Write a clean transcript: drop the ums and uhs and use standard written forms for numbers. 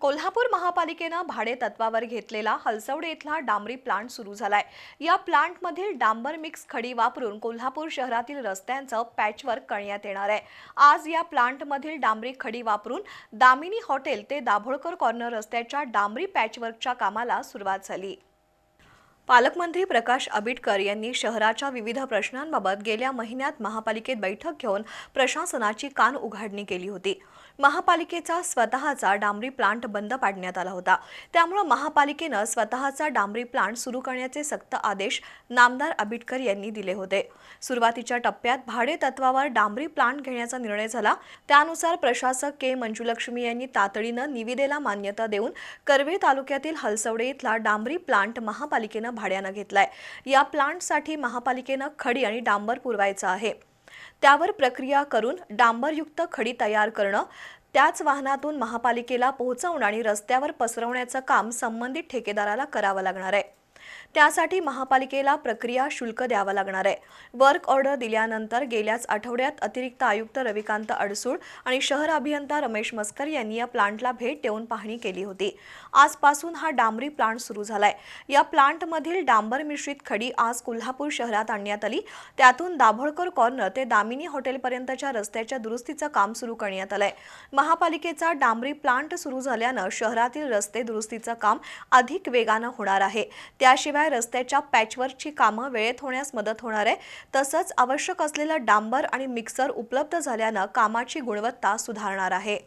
कोल्हापूर महापालिकेनं भाडे तत्वावर घेतलेला हलसवडे इथला डांबरी प्लांट सुरू झालाय। या प्लांटमधील डांबर मिक्स खडी वापरून कोल्हापूर शहरातील रस्त्यांचं पॅचवर्क करण्यात येणार आहे। आज या प्लांटमधील डांबरी खडी वापरून दामिनी हॉटेल ते दाभोळकर कॉर्नर रस्त्याच्या डांबरी पॅचवर्कच्या कामाला सुरुवात झाली। पालकमंत्री प्रकाश आंबेडकर यांनी शहराच्या विविध प्रश्नांबाबत गेल्या महिन्यात महापालिकेत बैठक घेऊन प्रशासनाची कान उघाडणी केली होती। महापालिकेचा स्वतःचा डांबरी प्लांट बंद पाडण्यात आला होता, त्यामुळे महापालिकेने स्वतःचा डांबरी प्लांट सुरू करण्याचे सक्त आदेश नामदार आंबेडकर यांनी दिले होते। सुरुवातीच्या टप्प्यात भाडे तत्वावर डांबरी प्लांट घेण्याचा निर्णय झाला। त्यानुसार प्रशासक के मंजुलक्ष्मी यांनी तातडीने निविदेला मान्यता देऊन करवीर तालुक्यातील हलसवडे इथला डांबरी प्लांट महापालिकेने भाड्याने घेतलाय। या प्लांटसाठी महापालिकेने खडी आणि डांबर पुरवायचा आहे। त्यावर प्रक्रिया करून डांबरयुक्त खडी तयार करणं, त्याच वाहनातून महापालिकेला पोहोचवणं आणि रस्त्यावर पसरवण्याचं काम संबंधित ठेकेदाराला करावं लागणार आहे। त्यासाठी महापालिकेला प्रक्रिया शुल्क द्यावं लागणार आहे। वर्क ऑर्डर दिल्यानंतर गेल्याच आठवड्यात अतिरिक्त आयुक्त रविकांत अडसूळ आणि शहर अभियंता रमेश मस्कर यांनी या प्लांटला भेट देऊन पाहणी केली होती। आजपासून हा डांबरी प्लांट सुरू झालाय। या प्लांटमधील डांबर मिश्रित खडी आज कोल्हापूर शहरात आणण्यात आली। त्यातून दाभोळकर कॉर्नर ते दामिनी हॉटेलपर्यंतच्या रस्त्याच्या दुरुस्तीचं काम सुरू करण्यात आलंय। महापालिकेचा डांबरी प्लांट सुरू झाल्यानं शहरातील रस्ते दुरुस्तीचं काम अधिक वेगानं होणार आहे। त्याशिवाय रस्त्याच्या पॅचवर्कची कामं वेळेत होण्यास मदत होणार आहे। तसंच आवश्यक असलेलं डांबर आणि मिक्सर उपलब्ध झाल्यानं कामाची गुणवत्ता सुधारणार आहे।